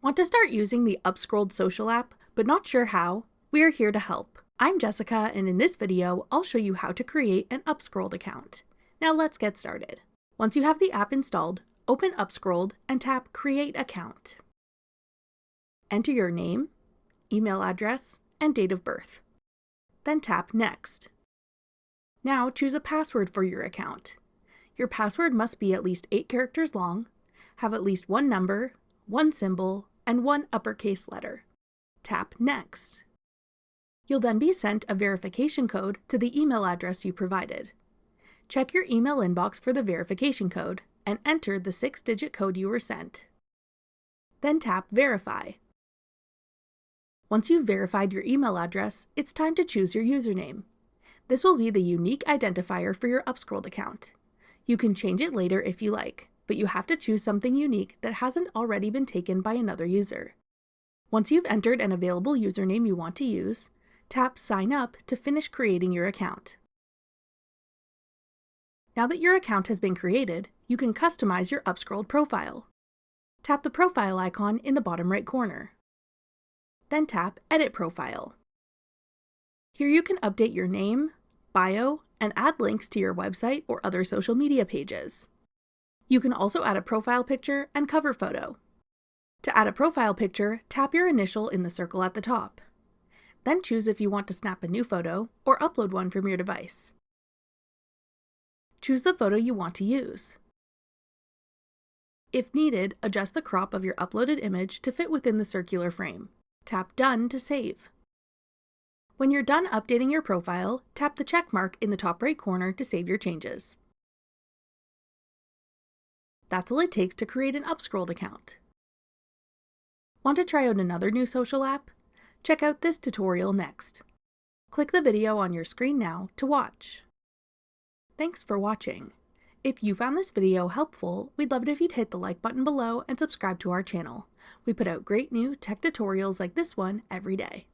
Want to start using the UpScrolled social app, but not sure how? We are here to help. I'm Jessica, and in this video, I'll show you how to create an UpScrolled account. Now let's get started. Once you have the app installed, open UpScrolled and tap Create Account. Enter your name, email address, and date of birth. Then tap Next. Now choose a password for your account. Your password must be at least 8 characters long, have at least one number, one symbol, and one uppercase letter. Tap Next. You'll then be sent a verification code to the email address you provided. Check your email inbox for the verification code and enter the 6-digit code you were sent. Then tap Verify. Once you've verified your email address, it's time to choose your username. This will be the unique identifier for your UpScrolled account. You can change it later if you like, but you have to choose something unique that hasn't already been taken by another user. Once you've entered an available username you want to use, tap Sign Up to finish creating your account. Now that your account has been created, you can customize your UpScrolled profile. Tap the profile icon in the bottom right corner. Then tap Edit Profile. Here you can update your name, bio, and add links to your website or other social media pages. You can also add a profile picture and cover photo. To add a profile picture, tap your initial in the circle at the top. Then choose if you want to snap a new photo or upload one from your device. Choose the photo you want to use. If needed, adjust the crop of your uploaded image to fit within the circular frame. Tap Done to save. When you're done updating your profile, tap the check mark in the top right corner to save your changes. That's all it takes to create an UpScrolled account. Want to try out another new social app? Check out this tutorial next. Click the video on your screen now to watch. Thanks for watching. If you found this video helpful, we'd love it if you'd hit the like button below and subscribe to our channel. We put out great new tech tutorials like this one every day.